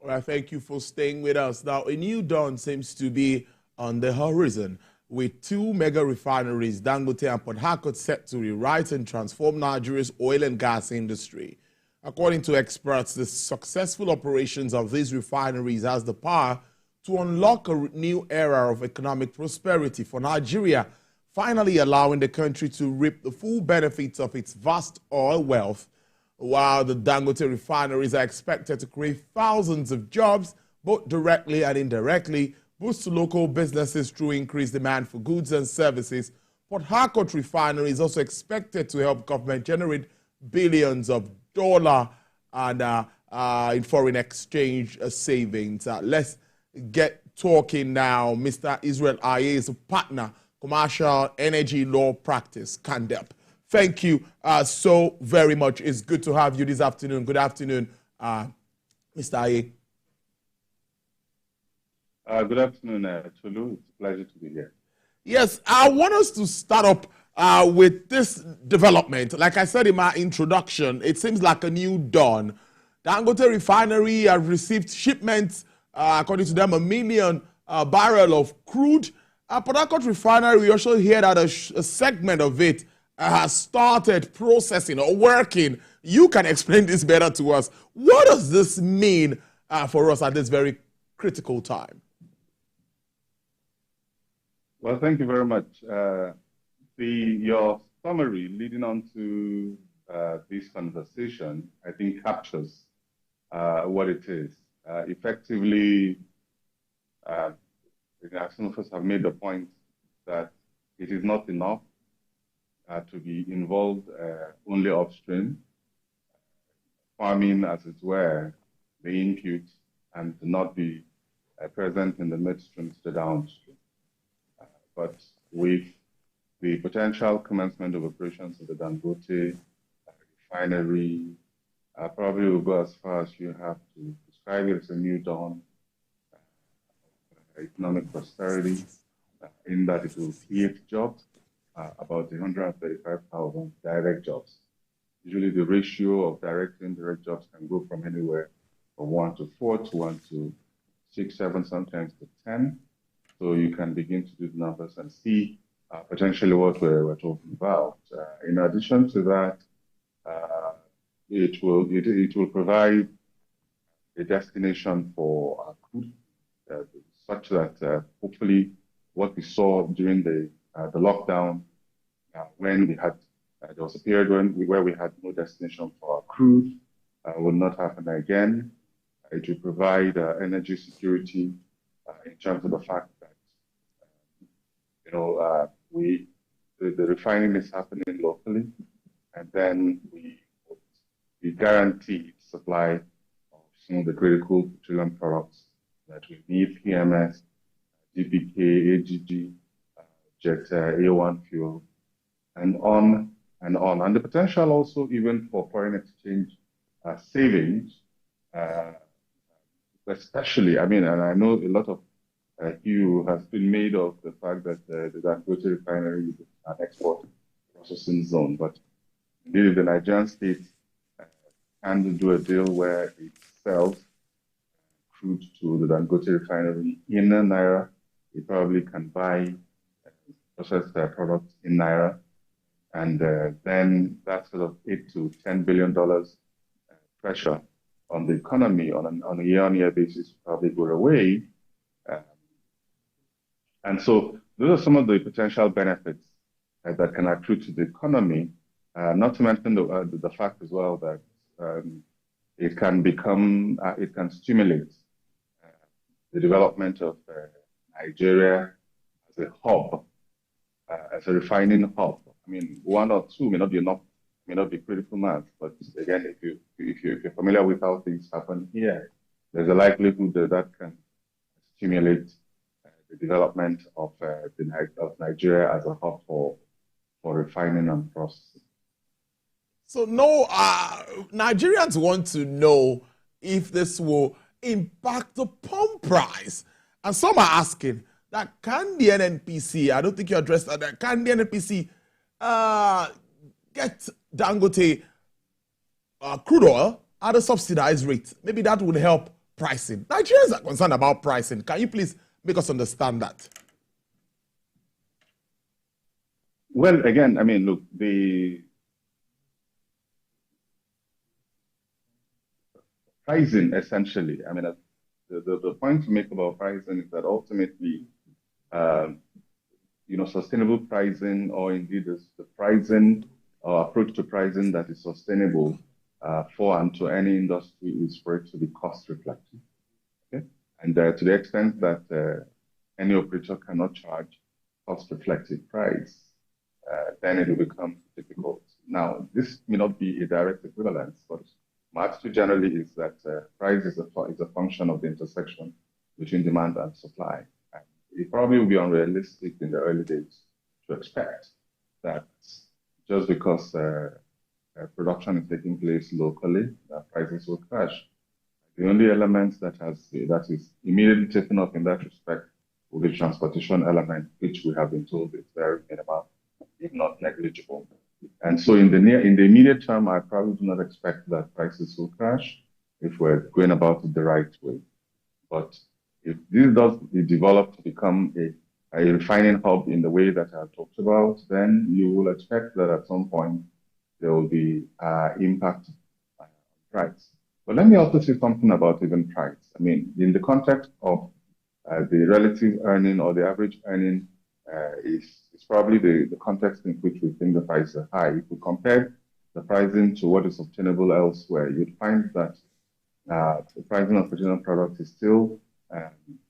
All right, thank you for staying with us. Now, a new dawn seems to be on the horizon, with two mega refineries, Dangote and Port Harcourt, set to rewrite and transform Nigeria's oil and gas industry. According to experts, the successful operations of these refineries has the power to unlock a new era of economic prosperity for Nigeria, finally allowing the country to reap the full benefits of its vast oil wealth. While the Dangote refineries are expected to create thousands of jobs, both directly and indirectly, boost local businesses through increased demand for goods and services, Port Harcourt refinery is also expected to help government generate billions of dollars and in foreign exchange savings. Let's get talking now. Mr. Israel Aye is a partner, commercial energy law practice, CANDEP. Thank you so very much. It's good to have you this afternoon. Good afternoon, Mr. Aye. Good afternoon, Tolu. It's a pleasure to be here. Yes, I want us to start up with this development. Like I said in my introduction, it seems like a new dawn. Dangote Refinery has received shipments, according to them, 1 million barrel of crude. Port Harcourt Refinery, we also hear that a segment of it has started processing or working. You can explain this better to us. What does this mean for us at this very critical time? Well, thank you very much. Your summary leading on to this conversation, I think, captures what it is. Effectively, some of us have made the point that it is not enough to be involved only upstream, farming, as it were, the input, and to not be present in the midstream to the downstream. But with the potential commencement of operations of the Dangote refinery, probably will go as far as you have to describe it as a new dawn, economic prosperity, in that it will create jobs, about 135,000 direct jobs. Usually the ratio of direct and indirect jobs can go from anywhere from 1 to 4 to 1 to 6, 7, sometimes to 10. So you can begin to do the numbers and see potentially what we're talking about. In addition to that, it will provide a destination for crude, such that hopefully what we saw during the lockdown, when we had there was a period where we had no destination for our crude, will not happen again. It will provide energy security in terms of the fact that the refining is happening locally, and then we guarantee supply of some of the critical petroleum products that we need: PMS, DPK, AGG, jet A1 fuel, and on and on. And the potential also even for foreign exchange savings, especially, and I know a lot of hue has been made of the fact that the Dangote refinery is an export processing zone, but indeed the Nigerian state can do a deal where it sells crude to the Dangote refinery in Naira. It probably can buy processed products in Naira, and then that sort of $8 to $10 billion pressure on the economy on a year-on-year basis probably go away. And so those are some of the potential benefits that can accrue to the economy, not to mention the fact as well that it can stimulate the development of Nigeria as a hub, as a refining hub. One or two may not be enough, may not be critical mass, but again, if you're familiar with how things happen here, there's a likelihood that can stimulate the development of Nigeria as a hub for refining and processing. So Nigerians want to know if this will impact the pump price. And some are asking that, can the NNPC, I don't think you addressed that, can the NNPC get Dangote crude oil at a subsidized rate? Maybe that would help pricing. Nigerians are concerned about pricing. Can you please make us understand that? Well, again, I mean, look, the pricing essentially, I mean, the point to make about pricing is that ultimately, sustainable pricing, or indeed the pricing or approach to pricing that is sustainable for and to any industry is for it to be cost reflective. Okay? And to the extent that any operator cannot charge cost reflective price, then it will become difficult. Now, this may not be a direct equivalence, but my attitude generally is that price is a function of the intersection between demand and supply. And it probably will be unrealistic in the early days to expect that just because production is taking place locally, that prices will crash. The only element that is immediately taken up in that respect will be transportation element, which we have been told is very minimal, if not negligible. And so in the immediate term, I probably do not expect that prices will crash if we're going about it the right way. But if this does develop to become a refining hub in the way that I've talked about, then you will expect that at some point there will be impact on price. But let me also say something about even price. I mean, in the context of the relative earning or the average earning is probably the context in which we think the prices are high. If we compare the pricing to what is obtainable elsewhere, you'd find that the pricing of petroleum products is still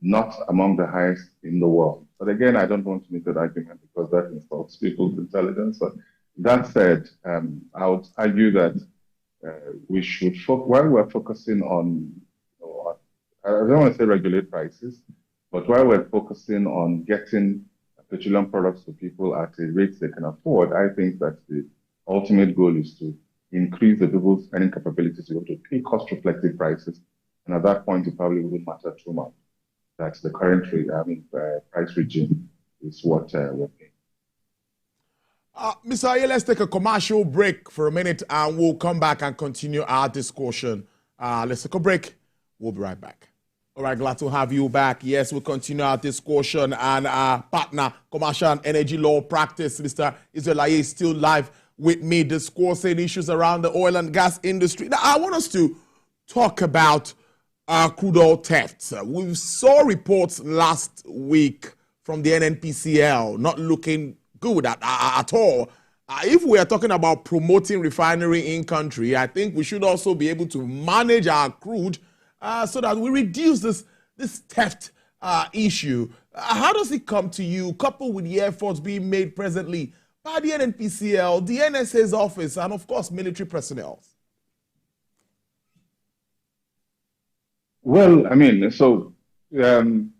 not among the highest in the world. But again, I don't want to make that argument because that insults people's intelligence. But that said, I would argue that we should, while we're focusing on, I don't want to say regulate prices, but while we're focusing on getting petroleum products to people at a rate they can afford, I think that the ultimate goal is to increase the people's earning capability to be able to pay cost-reflective prices. And at that point, it probably wouldn't matter too much that the current price regime is what we're paying. Mr. Aye, let's take a commercial break for a minute and we'll come back and continue our discussion. Let's take a break. We'll be right back. All right, glad to have you back. Yes, we'll continue our discussion, and our partner, Commercial and Energy Law Practice, Mr. Israel Aye, is still live with me discussing issues around the oil and gas industry. Now, I want us to talk about crude oil thefts. We saw reports last week from the NNPCL not looking good at all. If we are talking about promoting refinery in country, I think we should also be able to manage our crude so that we reduce this theft issue. How does it come to you, coupled with the efforts being made presently by the NNPCL, the NSA's office, and of course, military personnel? Well, I mean, so the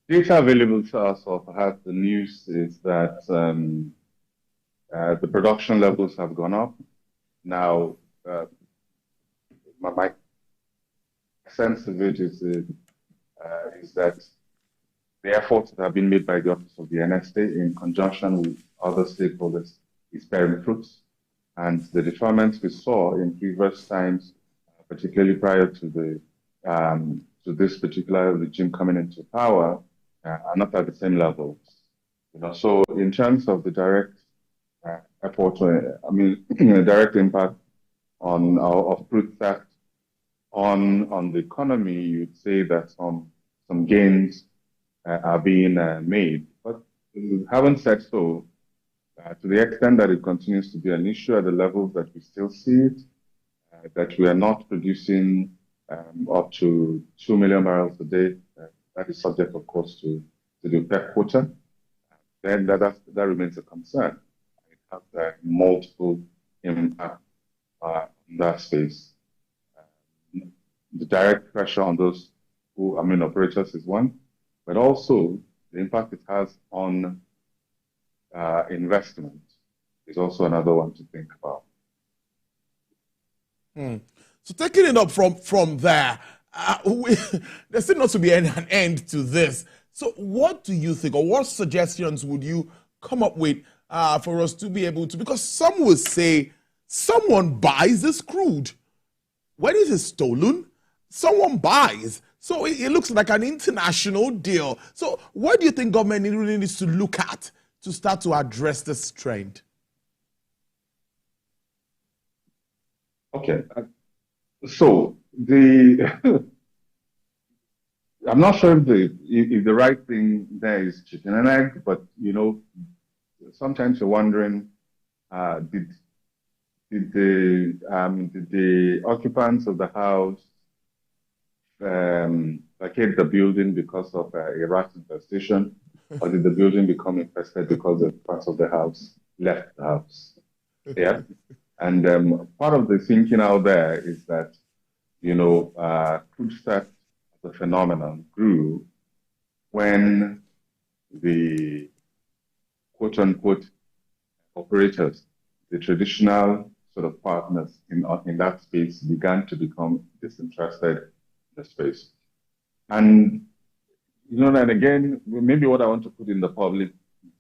data available to us, or perhaps the news, is that the production levels have gone up. Now, my sense of it is that the efforts that have been made by the Office of the NSA in conjunction with other stakeholders is bearing fruits. And the deferments we saw in previous times, particularly prior to this particular regime coming into power, are not at the same levels. So in terms of the direct effort, direct impact of crude theft on the economy, you'd say that some gains are being made. But having said so, to the extent that it continues to be an issue at the levels that we still see it, that we are not producing up to 2 million barrels a day, that is subject, of course, to the OPEC quota, then that remains a concern. It has multiple impacts in that space. The direct pressure on those operators is one, but also the impact it has on investment is also another one to think about. So taking it up from there, there seems not to be an end to this. So what do you think, or what suggestions would you come up with for us to be able to, because some will say someone buys this crude. When it is stolen, someone buys. So it looks like an international deal. So what do you think government really needs to look at to start to address this trend? Okay. So the I'm not sure if the right thing there is chicken and egg, but sometimes you're wondering, did the occupants of the house vacate the building because of a rat infestation, or did the building become infested because the parts of the house left the house? Yeah. And part of the thinking out there is that, crude theft as a phenomenon grew when the quote unquote operators, the traditional sort of partners in that space began to become disinterested in the space. And, and again, maybe what I want to put in the public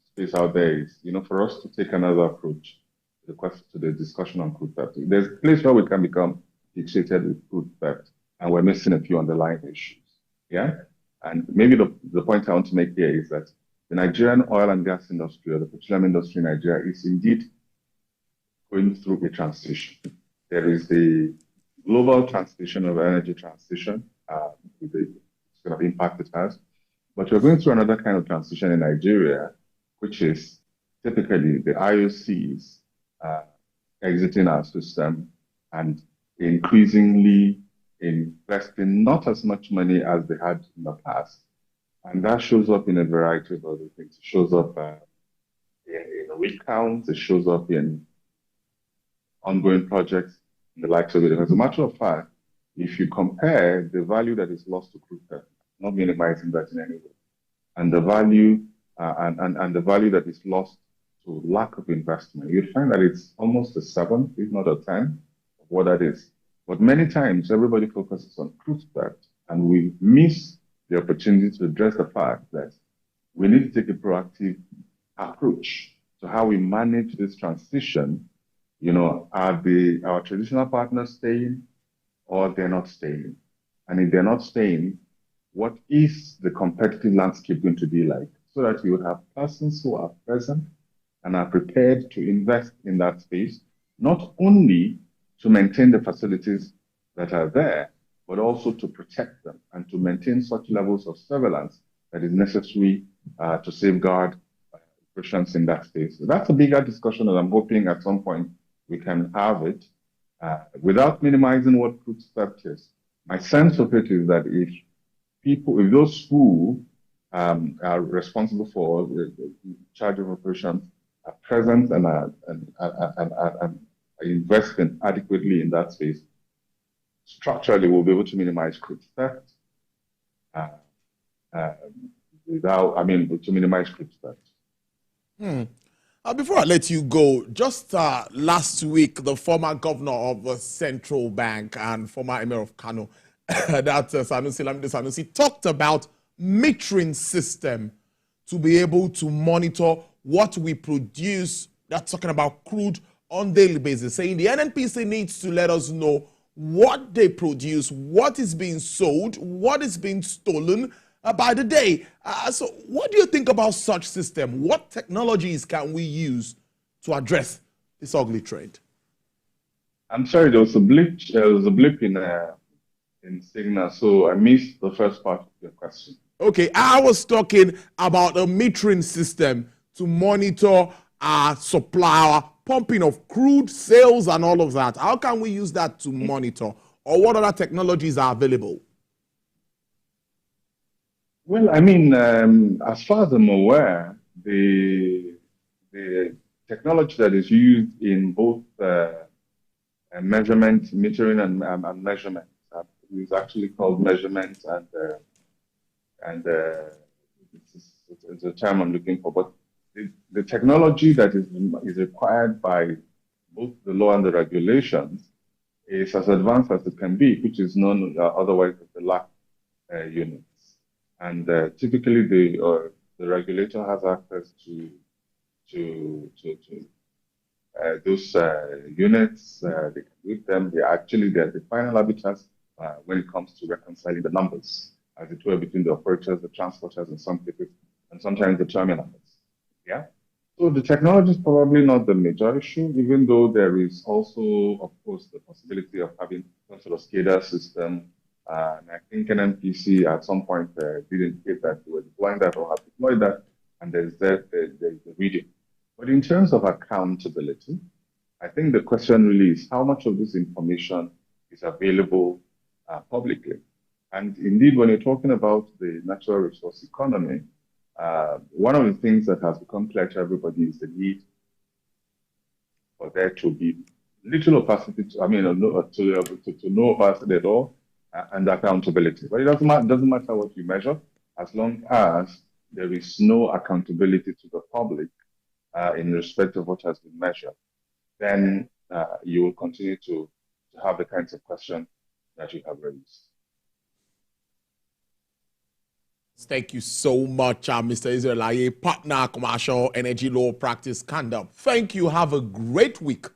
space out there is, for us to take another approach to the discussion on crude theft. There's a place where we can become fixated with crude theft, and we're missing a few underlying issues. Yeah? And maybe the point I want to make here is that the Nigerian oil and gas industry, or the petroleum industry in Nigeria, is indeed going through a transition. There is the global transition of energy transition, with the sort of impact it has. But we're going through another kind of transition in Nigeria, which is typically the IOCs exiting our system and increasingly investing not as much money as they had in the past. And that shows up in a variety of other things. It shows up in rig counts, it shows up in ongoing projects, and the likes of it. As a matter of fact, if you compare the value that is lost to crude theft, not minimizing that in any way, and the value and the value that is lost to lack of investment, you'd find that it's almost a 7, if not a 10, of what that is. But many times everybody focuses on crude theft, and we miss the opportunity to address the fact that we need to take a proactive approach to how we manage this transition. Are our traditional partners staying, or they're not staying? And if they're not staying, what is the competitive landscape going to be like? So that you would have persons who are present and are prepared to invest in that space, not only to maintain the facilities that are there, but also to protect them and to maintain such levels of surveillance that is necessary to safeguard operations in that space. So that's a bigger discussion, and I'm hoping at some point we can have it without minimizing what crude theft is. My sense of it is that if those who are responsible for the charge of operations are present and are investing adequately in that space, structurally we'll be able to minimize crude theft to minimize crude theft. Before I let you go, just last week, the former governor of the Central Bank and former Emir of Kano, Sanusi, talked about metering system to be able to monitor what we produce. That's talking about crude on daily basis, saying the NNPC needs to let us know what they produce, what is being sold, what is being stolen by the day. So what do you think about such system? What technologies can we use to address this ugly trend? I'm sorry, there was a blip in signal, so I missed the first part of your question. Okay, I was talking about a metering system to monitor our supply, our pumping of crude, sales, and all of that. How can we use that to monitor? Or what other technologies are available? Well, I mean, as far as I'm aware, the technology that is used in both metering and measurement is actually called measurement, and it's a term I'm looking for. But the technology that is required by both the law and the regulations is as advanced as it can be, which is known otherwise as the LAC units. And typically, the regulator has access to those units. They can read them. They're the final arbiters when it comes to reconciling the numbers, as it were, between the operators, the transporters, in some cases, and sometimes the terminals. Yeah. So the technology is probably not the major issue, even though there is also, of course, the possibility of having some sort of SCADA system. And I think NNPC at some point did indicate that they were deploying that or have deployed that, and there's the reading. But in terms of accountability, I think the question really is how much of this information is available publicly. And indeed, when you're talking about the natural resource economy, one of the things that has become clear to everybody is the need for there to be little opacity, to no opacity at all, and accountability. But it doesn't matter what you measure, as long as there is no accountability to the public in respect of what has been measured, then you will continue to have the kinds of questions that you have raised. Thank you so much, Mr. Israel Aye, partner, commercial energy law practice, Kandap. Thank you. Have a great week.